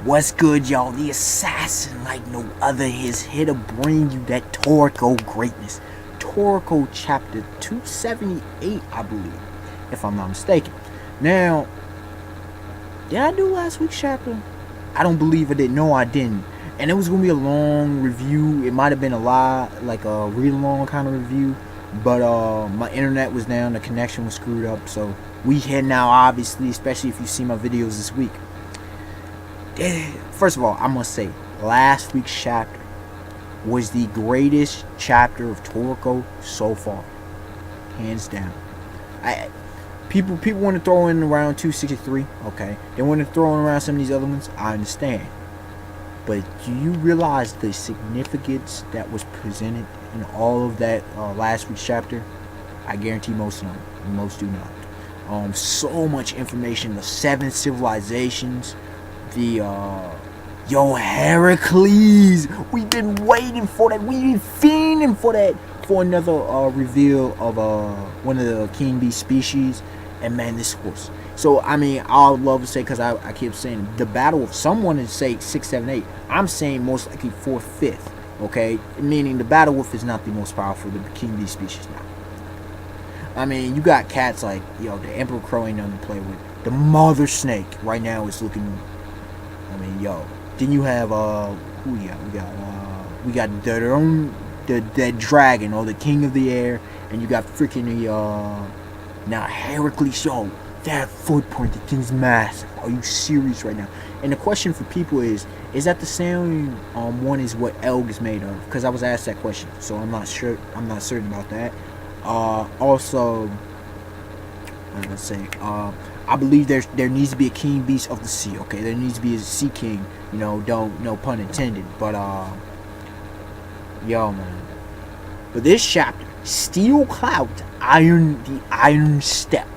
What's good, y'all? The assassin like no other is here to bring you that Toriko greatness. Toriko chapter 278, I believe, if I'm not mistaken. Now, did I do last week's chapter? I don't believe I did. No, I didn't. And it was going to be a long review. It might have been a lot, like a really long kind of review. But my internet was down, the connection was screwed up. So we here now, obviously, especially if you see my videos this week. First of all, I must say, last week's chapter was the greatest chapter of Toriko so far, hands down. People want to throw in around 263, okay. They want to throw in around some of these other ones, I understand. But do you realize the significance that was presented in all of that last week's chapter? I guarantee most don't. Most do not. So much information, the 7 civilizations. Heracles, we've been waiting for that. We've been fiending for that, for another reveal of one of the king bee species. And man, this was so. I mean, I would love to say, because I keep saying the battle of someone is say 6, 7, 8. I'm saying most likely 4th, 5th. Okay, meaning the battle wolf is not the most powerful of the king bee species now. I mean, you got cats like the emperor crow ain't nothing to play with. The mother snake right now is looking. I mean, then you have who we got? We got the dragon, or the king of the air, and you got freaking now Heracles. That footprint, the thing's massive. Are you serious right now? And the question for people is that the same one is what Elg is made of? Because I was asked that question, so I'm not sure. I'm not certain about that. Also, what was I say? I believe there needs to be a king beast of the sea. Okay, there needs to be a sea king. No pun intended. But man. But this chapter, Steel Cloud, the Iron Step.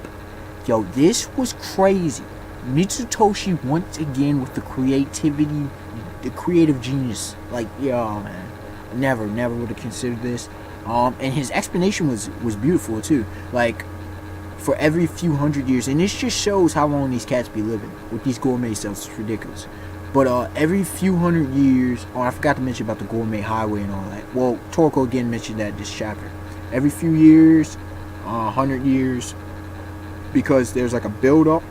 This was crazy. Mitsutoshi once again with the creativity, the creative genius. Like, man, never would have considered this. And his explanation was beautiful too. Like, for every few hundred years, and this just shows how long these cats be living with these gourmet cells. It's ridiculous. But every few hundred years, I forgot to mention about the gourmet highway and all that. Well, Toriko again mentioned that this chapter. Every few years, 100 years, because there's like a buildup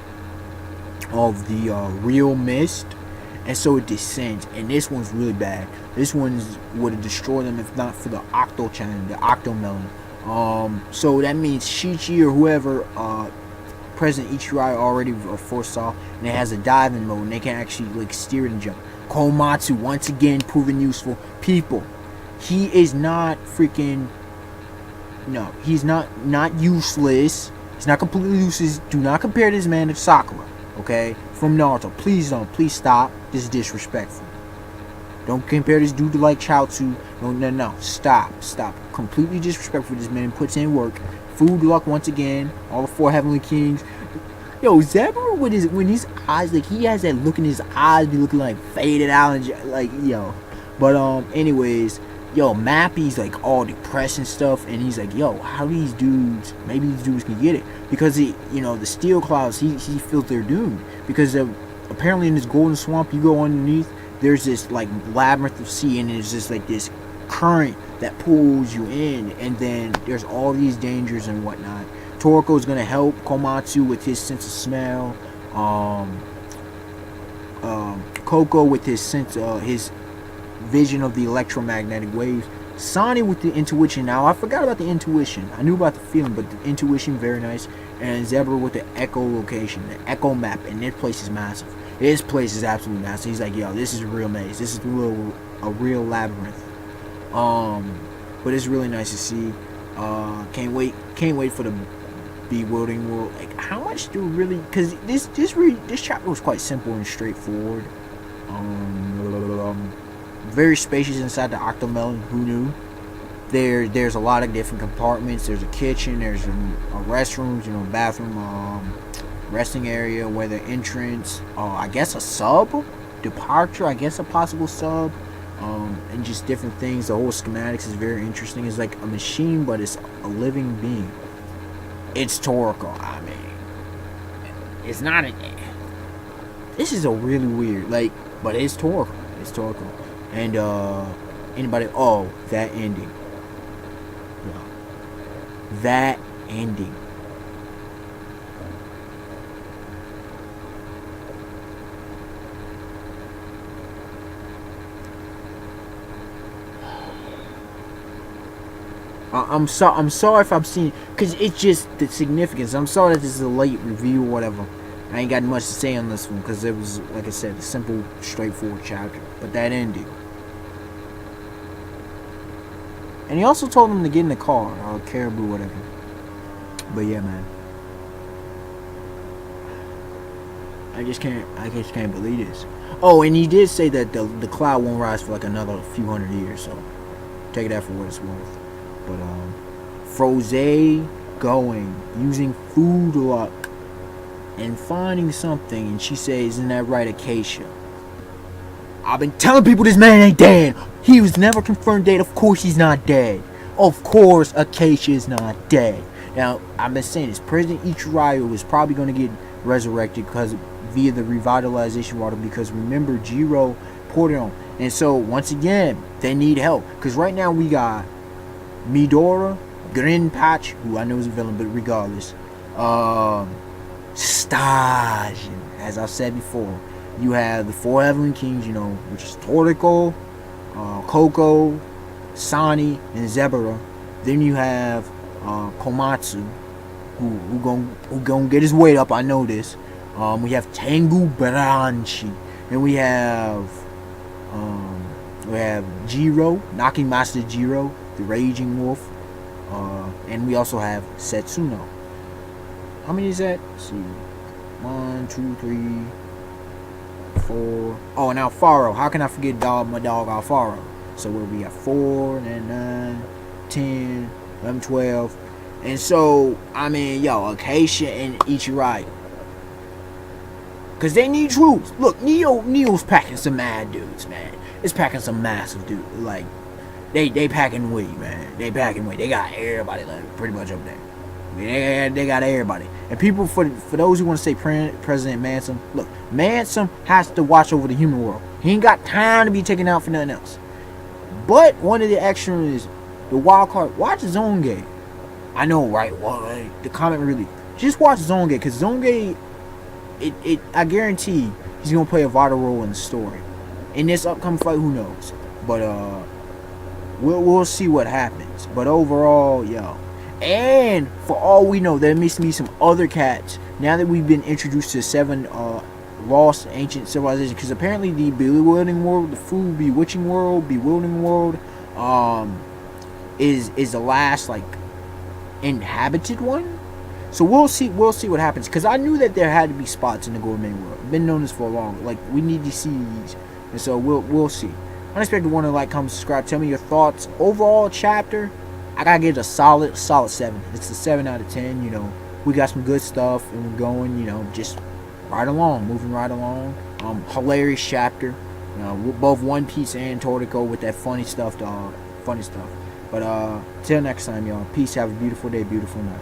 of the real mist, and so it descends. And this one's really bad. This one's would have destroyed them if not for the octo challenge, the octo melon. So that means Shichi or whoever President Ichirai already foresaw, and it has a diving mode, and they can actually like steer it and jump. Komatsu once again proven useful. People, he is not freaking. No, he's not useless. He's not completely useless. Do not compare this man to Sakura, okay? From Naruto. Please don't. Please stop. This is disrespectful. Don't compare this dude to like Chaozu. No. Stop. Completely disrespectful. This man puts in work. Food luck once again. All the 4 heavenly kings. Zebra when his eyes, like he has that look in his eyes, be looking like faded out and like But anyways, Mappy's like all depressed and stuff, and he's like, how these dudes? Maybe these dudes can get it because the steel clouds. He feels they're doomed because apparently in this golden swamp you go underneath. There's this like labyrinth of sea, and there's just like this current that pulls you in, and then there's all these dangers and whatnot. Toriko is gonna help Komatsu with his sense of smell. Koko with his his vision of the electromagnetic waves. Sonny with the intuition. Now I forgot about the intuition. I knew about the feeling, but the intuition very nice. And Zebra with the echolocation, the echo map, and this place is massive. This place is absolutely massive. He's like, this is a real maze. This is a real labyrinth. But it's really nice to see. Can't wait for the bewildering world. Like, how much do really? Because this chapter was quite simple and straightforward. Very spacious inside the Octomelon. Who knew? There's a lot of different compartments. There's a kitchen. There's a restrooms. Bathroom. Resting area. Weather entrance. I guess a sub departure. I guess a possible sub. And just different things. The whole schematics is very interesting. It's like a machine, but it's a living being. It's Toriko. I mean, it's not a This is a really weird, like, but it's Toriko. It's Toriko. And, anybody, oh, that ending. Yeah. That ending. I'm sorry if I'm seeing, because it's just the significance. I'm sorry that this is a late review or whatever. I ain't got much to say on this one because it was, like I said, a simple, straightforward chapter. But that ending. And he also told him to get in the car, or Caribou, whatever. But yeah, man. I just can't believe this. Oh, and he did say that the cloud won't rise for like another few hundred years, so take that for what it's worth. But Froze going, using food luck, and finding something, and she says, "Isn't that right, Acacia? I've been telling people this man ain't dead. He was never confirmed dead. Of course he's not dead. Of course Acacia is not dead." Now, I've been saying this. President Ichirayo is probably going to get resurrected because via the revitalization water, because remember, Jiro poured it on. And so, once again, they need help. Because right now we got Midora, Green Patch, who I know is a villain, but regardless. Stage, as I've said before. You have the four Heavenly Kings, which is Toriko, Coco, Sani, and Zebra. Then you have Komatsu, who gonna get his weight up. I know this. We have Tengu Branchi, and we have Jiro, Knocking Master Jiro, the Raging Wolf, and we also have Setsuno. How many is that? Let's see, 1, 2, 3, 4. Oh, and Alfaro. How can I forget my dog Alfaro? So where we got 4, and 9, 10, 11, 12. And so, I mean, Acacia and Ichirayo. Because they need troops. Look, Neo's packing some mad dudes, man. It's packing some massive dudes. Like, they packing weight, man. They packing weight. They got everybody, like, pretty much up there. They got everybody. And people, for those who want to say President Manson, look, Manson has to watch over the human world. He ain't got time to be taken out for nothing else. But one of the extras is the wild card. Watch Zone Gate. I know, right? Well, the comic really. Just watch Zone Gate, because Zone Gate, I guarantee he's gonna play a vital role in the story. In this upcoming fight, who knows? But we'll see what happens. But overall, and for all we know, there may be some other cats now that we've been introduced to 7 lost ancient civilizations. Because apparently the bewildering world, the food bewitching world, bewildering world, is the last like inhabited one. So we'll see what happens. Because I knew that there had to be spots in the gourmet world. I've been known this for long. Like, we need to see these, and so we'll see. Unexpected one to like, comment, subscribe. Tell me your thoughts. Overall chapter, I gotta give it a solid 7. It's a 7 out of 10. We got some good stuff, and we're going, just right along, moving right along. Hilarious chapter. Both One Piece and Toriko with that funny stuff, dog. Funny stuff. But till next time, y'all. Peace. Have a beautiful day, beautiful night.